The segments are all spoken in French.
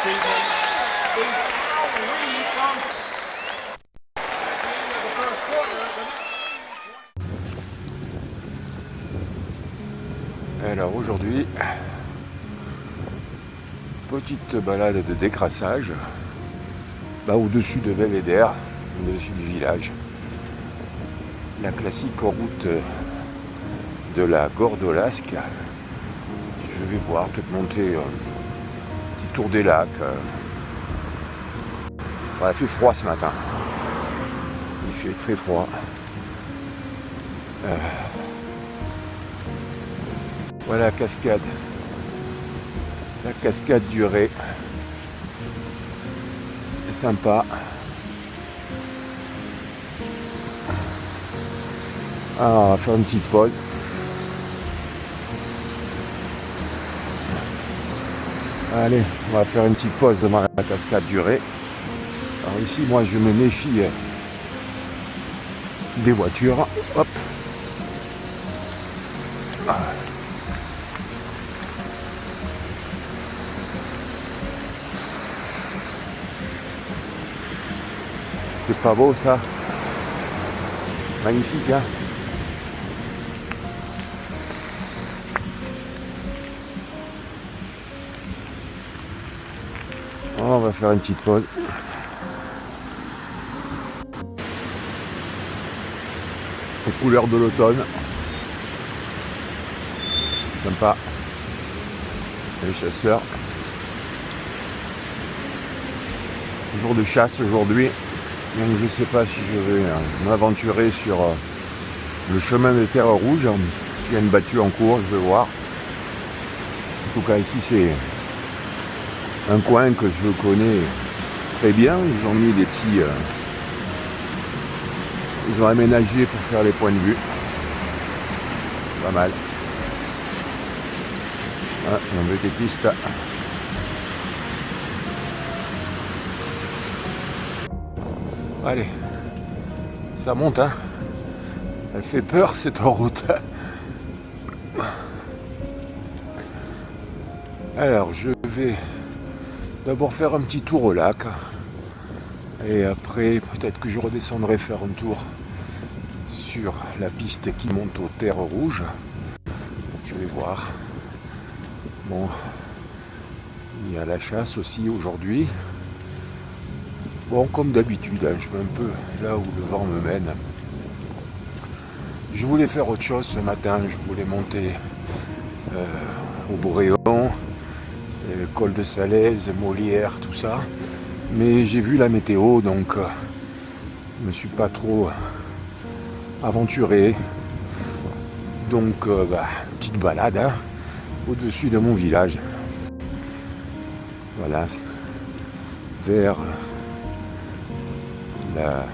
this evening is Al Reid from the first quarter. Alors aujourd'hui, petite balade de décrassage au-dessus de Belvédère, au-dessus du village. La classique route de la Gordolasque. Je vais voir, peut-être monter un petit tour des lacs. Il fait froid ce matin. Il fait très froid. Voilà la cascade. La cascade du Ré. C'est sympa. Alors, on va faire une petite pause. Allez, on va faire une petite pause devant la cascade du Ré. Alors ici, moi, je me méfie des voitures. Hop. Ah. C'est pas beau ça? Magnifique, hein? On va faire une petite pause. Aux couleurs de l'automne. Sympa. Les chasseurs. Jour de chasse aujourd'hui. Donc je ne sais pas si je vais m'aventurer sur le chemin des terres rouges. S'il y a une battue en cours, je vais voir. En tout cas ici c'est un coin que je connais très bien. Ils ont mis des petits... ils ont aménagé pour faire les points de vue. Pas mal. Ah, un vététiste. Allez, ça monte, hein. Elle fait peur cette route. Alors, je vais d'abord faire un petit tour au lac. Et après, peut-être que je redescendrai faire un tour sur la piste qui monte aux terres rouges. Je vais voir. Bon, il y a la chasse aussi aujourd'hui. Bon, comme d'habitude, hein, je vais un peu là où le vent me mène. Je voulais faire autre chose ce matin. Je voulais monter au Boréon, le col de Salaise, Molière, tout ça. Mais j'ai vu la météo, donc je me suis pas trop aventuré. Donc, petite balade hein, au-dessus de mon village. Voilà, vers la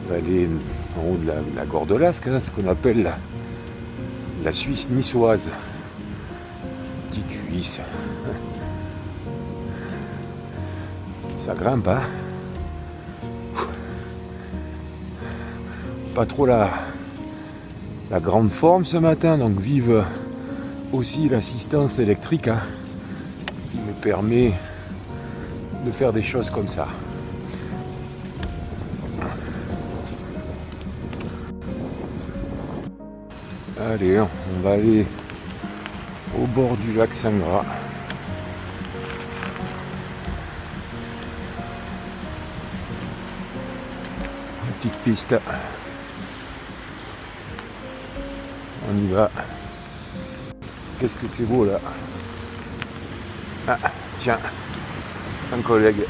vallée en haut de la Gordolasque, hein, ce qu'on appelle la Suisse niçoise. Petite Suisse. Ça grimpe, hein. Pas trop la grande forme ce matin, donc vive aussi l'assistance électrique hein, qui me permet de faire des choses comme ça. Allez, on va aller au bord du lac Saint-Gras. Petite piste. On y va. Qu'est-ce que c'est beau là. Ah, tiens, un collègue.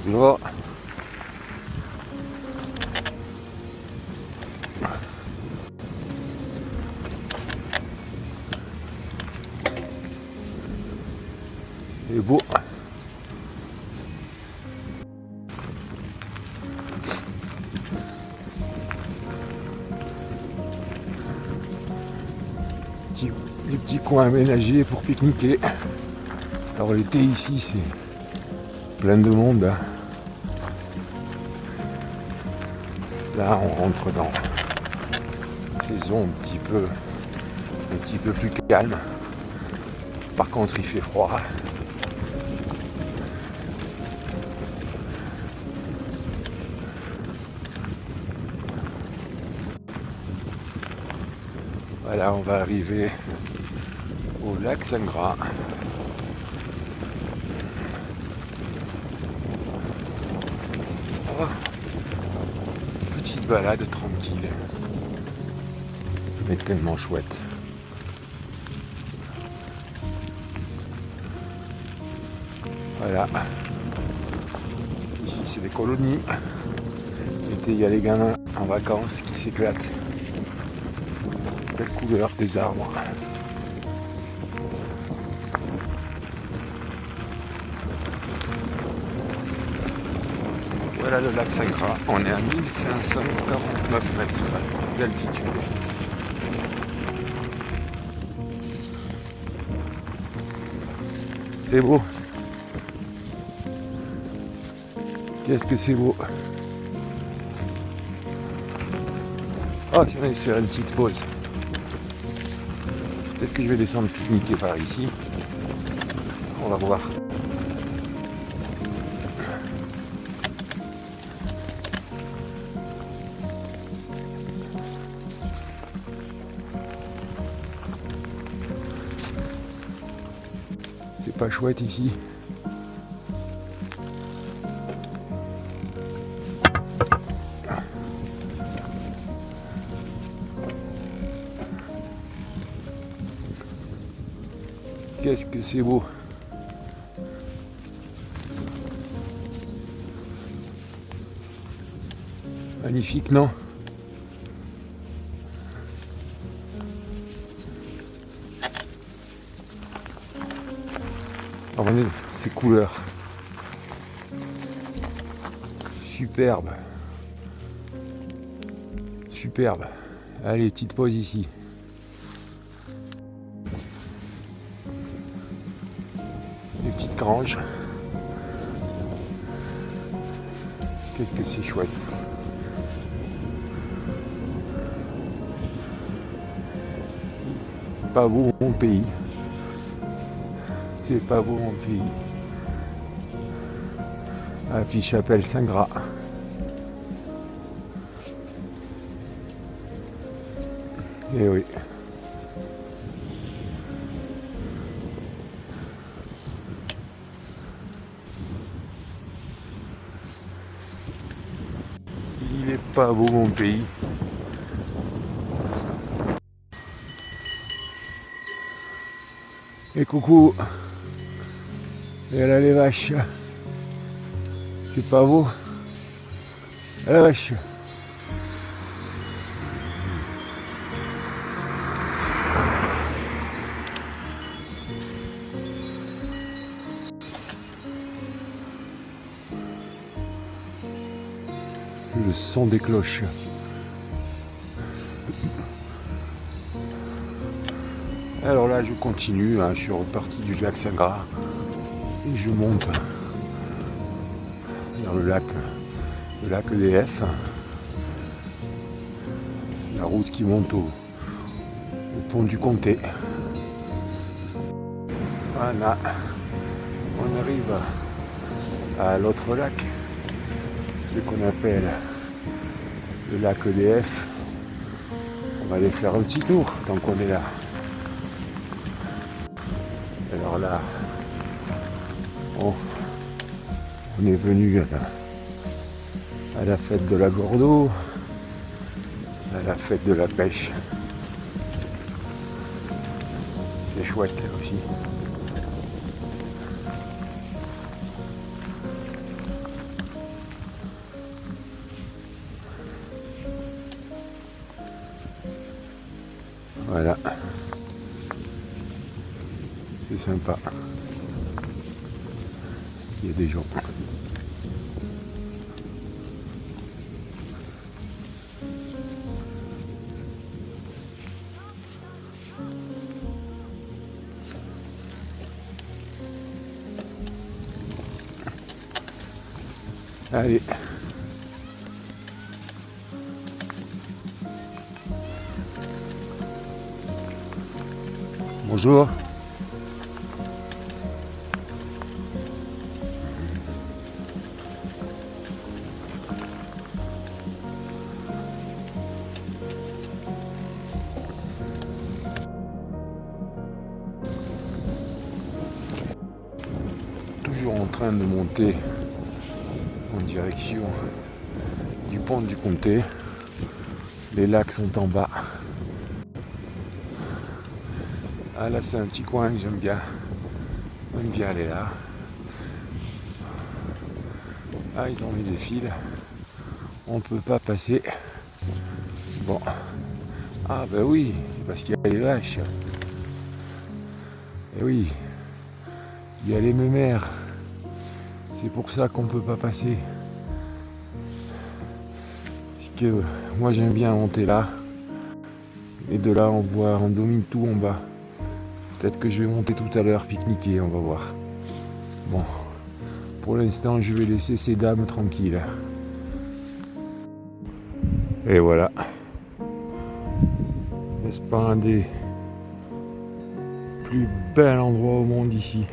Là. C'est beau. Les petits coins aménagés pour pique-niquer. Alors l'été ici c'est plein de monde. Hein. Là on rentre dans saison un petit peu un petit peu plus calme. Par contre, il fait froid. Voilà, on va arriver au lac Saint-Gras. Oh, petite balade tranquille, mais tellement chouette. Voilà. Ici, c'est des colonies. L'été, il y a les gamins en vacances qui s'éclatent. Belle couleur des arbres. Voilà le lac Saint-Gras. On est à 1549 mètres d'altitude. C'est beau. Qu'est-ce que c'est beau. Oh, tiens, on va se faire une petite pause. Peut-être que je vais descendre pique-niquer par ici. On va voir. C'est pas chouette ici. Qu'est-ce que c'est beau. Magnifique, non? Regardez ces couleurs. Superbe. Superbe. Allez, petite pause ici. Les petites granges. Qu'est-ce que c'est chouette. Pas beau mon pays. C'est pas beau mon pays. La petite chapelle Saint-Gras. Et oui. Il est pas beau mon pays. Et coucou. Et là les vaches. C'est pas beau. La vache. Le son des cloches. Alors là, je continue, hein, je suis reparti du lac Saint-Gras et je monte vers le lac EDF. La route qui monte au pont du Comté. Voilà, on arrive à l'autre lac, ce qu'on appelle le lac EDF. On va aller faire un petit tour tant qu'on est là. Alors là, on est venu à la fête de la Gordo, à la fête de la pêche. C'est chouette là aussi. Voilà. C'est sympa. Il y a des gens. Allez. Bonjour. Toujours en train de monter en direction du pont du Comté. Les lacs sont en bas. Ah là c'est un petit coin que j'aime bien. J'aime bien aller là. Ah ils ont mis des fils. On ne peut pas passer. Bon. Ah ben oui, c'est parce qu'il y a les vaches. Et oui, il y a les mémères. C'est pour ça qu'on ne peut pas passer. Parce que moi j'aime bien monter là. Et de là on domine tout en bas. Peut-être que je vais monter tout à l'heure, pique-niquer, on va voir. Bon, pour l'instant je vais laisser ces dames tranquilles. Et voilà. N'est-ce pas un des plus bels endroits au monde ici?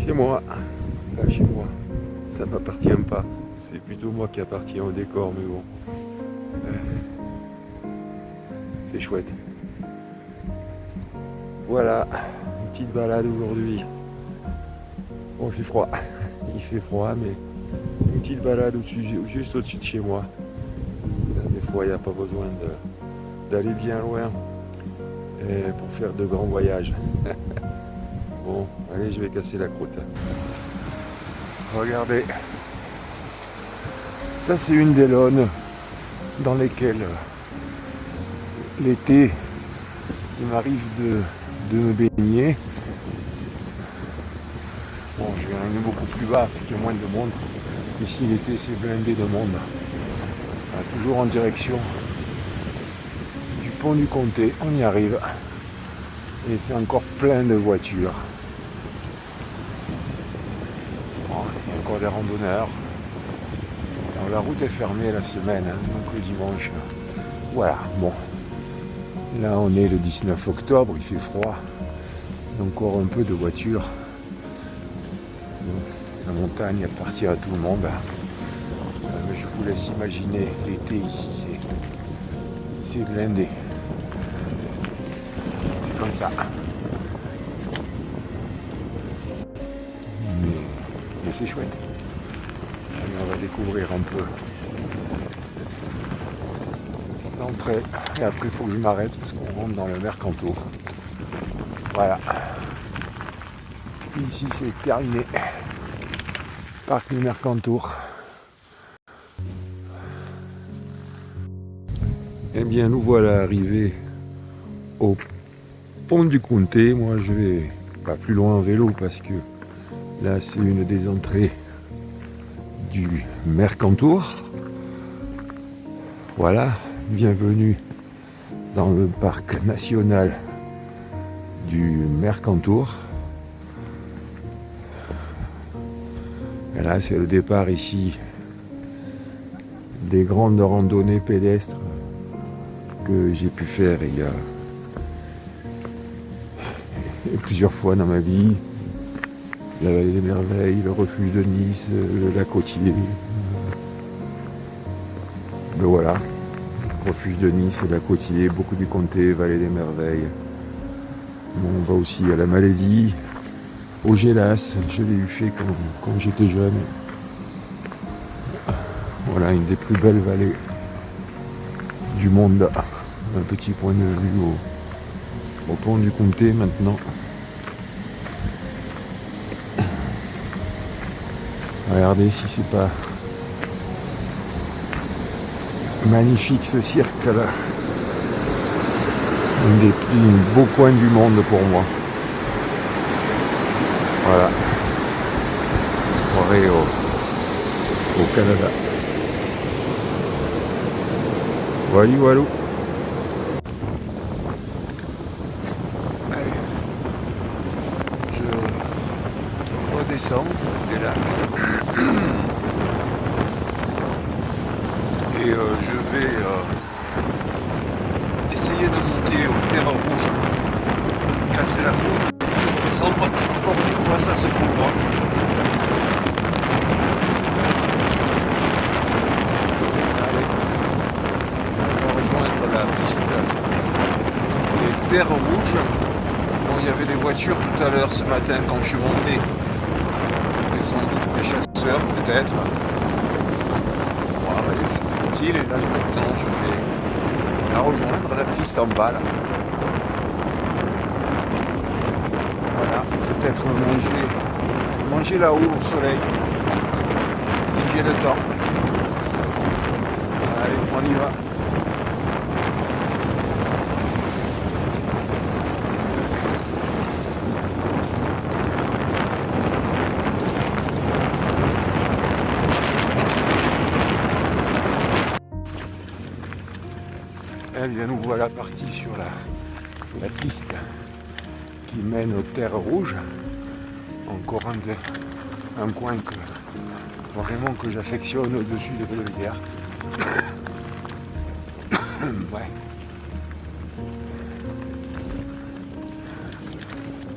Chez moi, enfin chez moi, ça m'appartient pas. C'est plutôt moi qui appartiens au décor, mais bon. C'est chouette. Voilà, une petite balade aujourd'hui. Bon, il fait froid. Il fait froid, mais une petite balade juste au-dessus de chez moi. Des fois, il n'y a pas besoin d'aller bien loin pour faire de grands voyages. Bon, allez, je vais casser la croûte. Regardez. Ça, c'est une des launes dans lesquelles l'été, il m'arrive de me baigner. Bon, je vais aller beaucoup plus bas, parce qu'il y a moins de monde. Ici, l'été, c'est blindé de monde. Toujours en direction du pont du Comté. On y arrive. Et c'est encore plein de voitures. Bon, il y a encore des randonneurs. Alors, la route est fermée la semaine, hein, donc le dimanche. Voilà, bon. Là, on est le 19 octobre, il fait froid. Il y a encore un peu de voitures. La montagne appartient à tout le monde. Mais je vous laisse imaginer l'été ici, c'est blindé. C'est comme ça. Mais c'est chouette. Allez, on va découvrir un peu l'entrée. Et après, il faut que je m'arrête parce qu'on rentre dans le Mercantour. Voilà. Ici, c'est terminé. Parc du Mercantour. Eh bien, nous voilà arrivés au pont du Comté. Moi, je vais pas plus loin en vélo parce que là, c'est une des entrées du Mercantour. Voilà, bienvenue dans le parc national du Mercantour. Et là, c'est le départ ici des grandes randonnées pédestres que j'ai pu faire il y a plusieurs fois dans ma vie. La vallée des merveilles, le refuge de Nice, le lac Côtier. Ben voilà, refuge de Nice, le lac Côtier, beaucoup du Comté, vallée des merveilles. Bon, on va aussi à la Maladie, au Gélas, je l'ai eu fait quand j'étais jeune. Voilà, une des plus belles vallées du monde. Un petit point de vue au pont du Comté maintenant. Regardez si c'est pas magnifique ce cirque là. Un des plus beaux coins du monde pour moi. Voilà. Soirée au Canada. Voilà, voilà. Je redescends descends des lacs. Et je vais essayer de monter aux terres rouges, casser la côte, descendre encore une fois, ça se couvre. Allez, on va rejoindre la piste des terres rouges. Bon, il y avait des voitures tout à l'heure ce matin quand je suis monté. C'était sans doute des chasseurs peut-être. Bon, allez, c'est tranquille et là maintenant je vais la rejoindre, la piste en bas là. Voilà, peut-être manger là-haut au soleil, si j'ai le temps. Allez, on y va. Eh bien, nous voilà partis sur la piste qui mène aux terres rouges. Encore un coin que j'affectionne au-dessus de Bellevilliers. Ouais.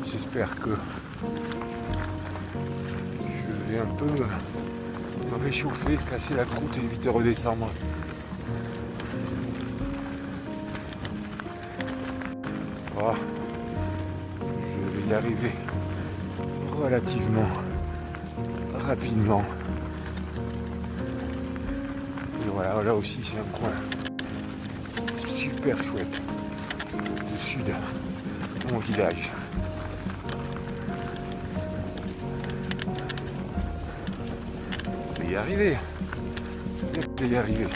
J'espère que je vais un peu me réchauffer, casser la croûte et vite redescendre. Oh, je vais y arriver relativement rapidement. Et voilà, là aussi c'est un coin super chouette au-dessus de mon village. Je vais y arriver. Je vais y arriver.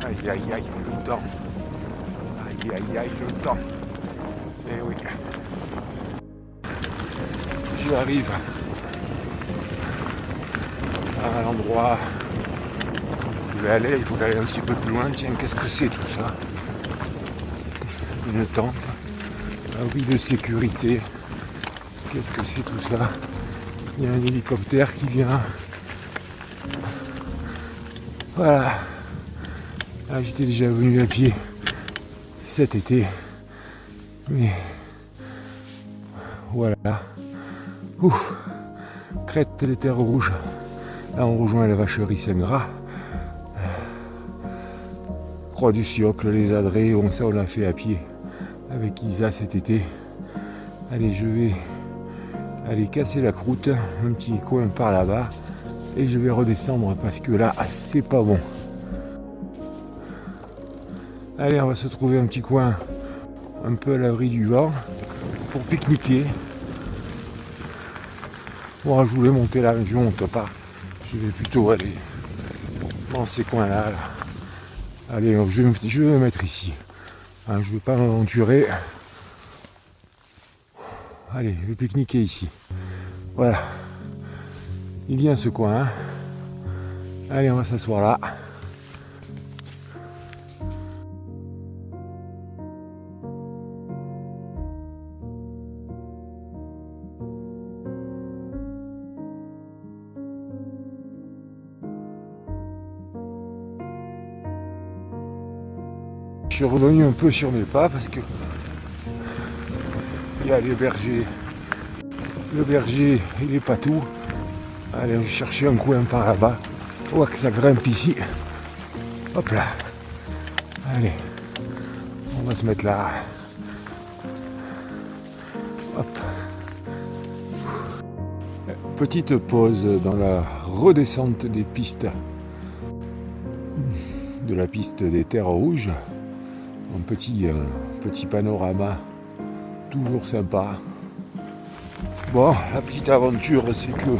Aïe aïe aïe, le temps. Aïe aïe aïe, le temps. Eh oui. J'arrive à l'endroit où je voulais aller. Il faut aller un petit peu plus loin. Tiens, qu'est-ce que c'est tout ça? Une tente. Ah oui, de sécurité. Qu'est-ce que c'est tout ça? Il y a un hélicoptère qui vient. Voilà. Ah, j'étais déjà venu à pied cet été, mais voilà. Ouf, crête des terres rouges. Là, on rejoint la vacherie Saint-Gras. Croix du Siocle, les Adrets, bon, ça on l'a fait à pied avec Isa cet été. Allez, je vais aller casser la croûte, un petit coin par là-bas, et je vais redescendre parce que là, c'est pas bon. Allez, on va se trouver un petit coin un peu à l'abri du vent pour pique-niquer. Bon, je voulais monter là, mais je ne monte pas. Je vais plutôt aller dans ces coins-là. Allez, je vais me mettre ici. Hein, je ne vais pas m'aventurer. Allez, je vais pique-niquer ici. Voilà. Il y a ce coin. Hein. Allez, on va s'asseoir là. Je suis revenu un peu sur mes pas parce que il y a le berger et les patous. Allez, on va chercher un coin par là-bas. On voit que ça grimpe ici. Hop là. Allez, on va se mettre là. Hop. Petite pause dans la redescente des pistes de la piste des terres rouges. Un petit panorama toujours sympa. Bon, la petite aventure, c'est que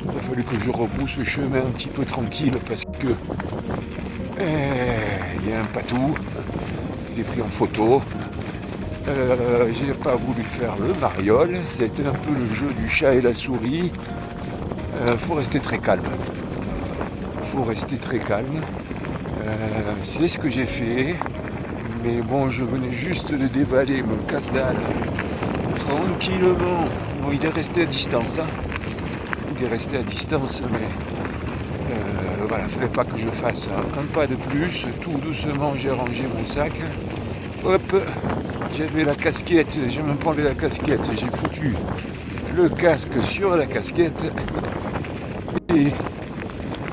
il a fallu que je repousse le chemin un petit peu tranquille parce que il y a un patou, je l'ai pris en photo. J'ai pas voulu faire le mariole, c'est un peu le jeu du chat et la souris. Faut rester très calme. C'est ce que j'ai fait. Mais bon, je venais juste de déballer mon casse-dalle tranquillement. Bon, il est resté à distance, hein. Il est resté à distance, mais voilà, fallait pas que je fasse un pas de plus. Tout doucement, j'ai rangé mon sac. Hop, j'avais la casquette, j'ai même pas enlevé la casquette, j'ai foutu le casque sur la casquette et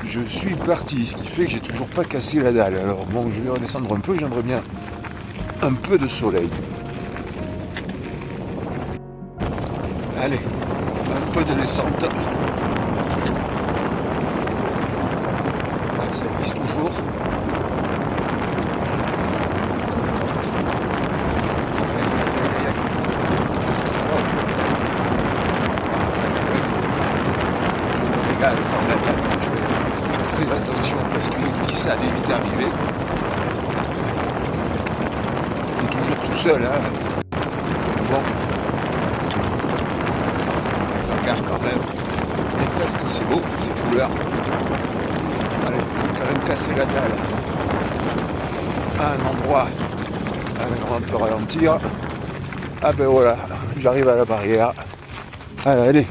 je suis parti, ce qui fait que j'ai toujours pas cassé la dalle. Alors bon, je vais redescendre un peu, j'aimerais bien un peu de soleil. Allez, un peu de descente. Ça glisse toujours. Quand même, je fais très attention parce que les glissades est vite arrivé. Il est toujours tout seul, hein. Bon, regarde quand même. Et presque c'est beau, ces couleurs. Allez, quand même casser la dalle à un endroit. Alors on peut ralentir. Ah ben voilà, j'arrive à la barrière. Allez.